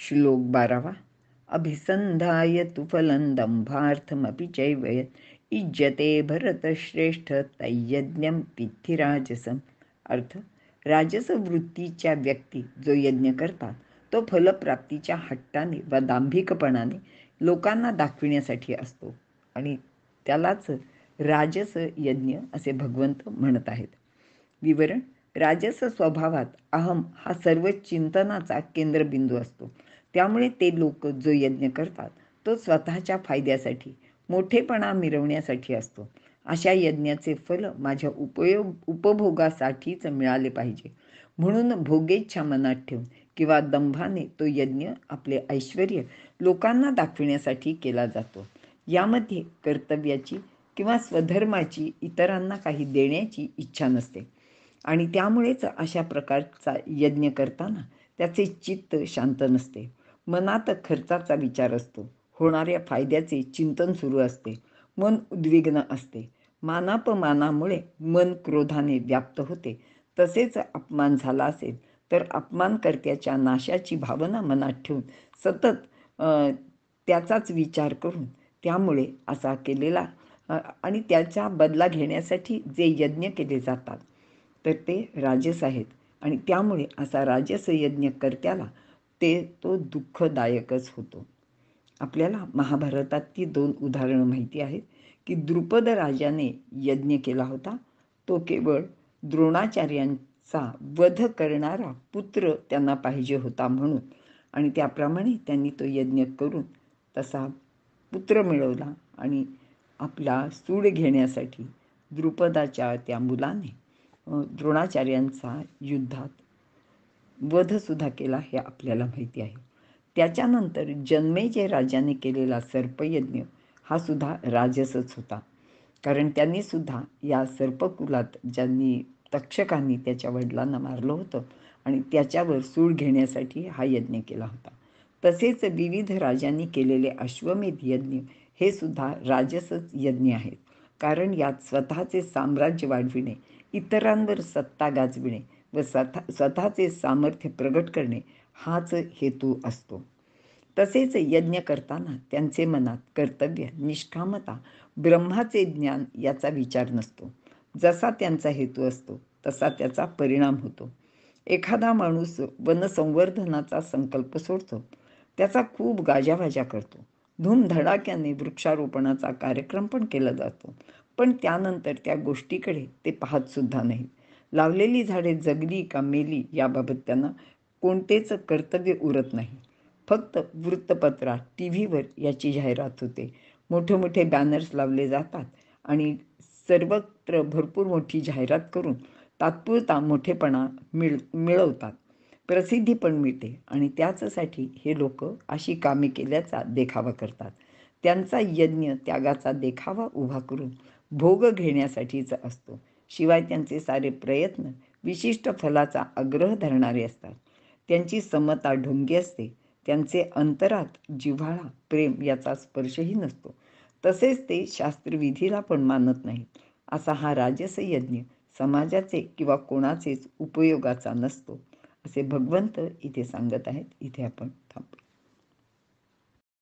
श्लोक 12. अभिसंधाय तु फलं दंभार्थमपि चैव इज्यते भरतश्रेष्ठ तयज्ञं विद्धि राजसम. अर्थ, राजस वृत्तीच्या व्यक्ती जो यज्ञ करतात तो फलप्राप्तीच्या हट्टाने व दांभिकपणाने लोकांना दाखविण्यासाठी असतो आणि त्यालाच राजस यज्ञ असे भगवंत म्हणत आहेत. विवरण. राजस स्वभावात अहम हा सर्व चिंतनाचा केंद्रबिंदू असतो. त्यामुळे ते लोक जो यज्ञ करतात तो स्वतःच्या फायद्यासाठी, मोठेपणा मिरवण्यासाठी असतो. अशा यज्ञाचे फल माझ्या उपभोगासाठीच मिळाले पाहिजे म्हणून भोगेच्छा मनात ठेवून किंवा दंभाने तो यज्ञ आपले ऐश्वर्य लोकांना दाखविण्यासाठी केला जातो. यामध्ये कर्तव्याची किंवा स्वधर्माची इतरांना काही देण्याची इच्छा नसते आणि त्यामुळेच अशा प्रकारचा यज्ञ करताना त्याचे चित्त शांत नसते. मनात खर्चाचा विचार असतो, होणाऱ्या फायद्याचे चिंतन सुरू असते, मन उद्विग्न असते. मानापमानामुळे मन क्रोधाने व्याप्त होते. तसेच अपमान झाला असेल तर अपमानकर्त्याच्या नाशाची भावना मनात ठेवून सतत त्याचाच विचार करून त्यामुळे असा केलेला आणि त्याचा बदला घेण्यासाठी जे यज्ञ केले जातात तर ते राजस आहेत आणि त्यामुळे असा राजस यज्ञ कर्त्याला तो दुःखदायकच होतो. आपल्याला महाभारतातली 2 उदाहरणं माहिती आहेत की द्रुपद राजाने यज्ञ केला होता. तो केवळ द्रोणाचार्यांचा वध करणारा पुत्र त्यांना पाहिजे होता म्हणून, आणि त्याप्रमाणे त्यांनी तो यज्ञ करून तसा पुत्र मिळवला आणि आपला सूड घेण्यासाठी द्रुपदाच्या त्या मुलाने द्रोणाचार्यांचा युद्धात वधसुद्धा केला हे आपल्याला माहिती आहे. त्याच्यानंतर जन्मेजय राजाने केलेला सर्पयज्ञ हा सुद्धा राजसच होता, कारण त्यांनी सुद्धा या सर्पकुलात ज्यांनी तक्षकांनी त्याच्या वडिलांना मारलं होतं आणि त्याच्यावर सूड घेण्यासाठी हा यज्ञ केला होता. तसेच विविध राजांनी केलेले अश्वमेध यज्ञ हे सुद्धा राजसच यज्ञ आहेत, कारण यात स्वतःचे साम्राज्य वाढविणे, इतरांवर सत्ता गाजविणे व स्वतःचे सामर्थ्य प्रगट करणे हाच हेतू असतो. तसेच यज्ञ करताना त्यांचे मनात कर्तव्य, निष्कामता, ब्रह्माचे ज्ञान याचा विचार नसतो. जसा त्यांचा हेतू असतो तसा त्याचा परिणाम होतो. एखादा माणूस वनसंवर्धनाचा संकल्प सोडतो, त्याचा खूप गाजावाजा करतो, धूमधडाक्याने वृक्षारोपणाचा कार्यक्रम पण केला जातो, पण त्यानंतर त्या गोष्टीकडे ते पाहत सुद्धा नाही. लावलेली झाडे जगली का मेली याबाबत त्यांना कोणतेच कर्तव्य उरत नाही. फक्त वृत्तपत्रात, टी व्हीवर याची जाहिरात होते, मोठे मोठे बॅनर्स लावले जातात आणि सर्वत्र भरपूर मोठी जाहिरात करून तात्पुरता मोठेपणा मिळवतात, प्रसिद्धी पण मिळते आणि त्याचसाठी हे लोक अशी कामे केल्याचा देखावा करतात. त्यांचा यज्ञ त्यागाचा देखावा उभा करून भोग घेण्यासाठीच असतो. शिवाय त्यांचे सारे प्रयत्न विशिष्ट फलाचा आग्रह धरणारे असतात. त्यांची समता ढोंगी असते. त्यांचे अंतरात जिव्हाळा, प्रेम याचा स्पर्शही नसतो. तसेच ते शास्त्रविधीला पण मानत नाहीत. असा हा राजस यज्ञ समाजाचे किंवा कोणाचेच उपयोगाचा नसतो, असे भगवंत इथे सांगत आहेत. इथे आपण थांबू.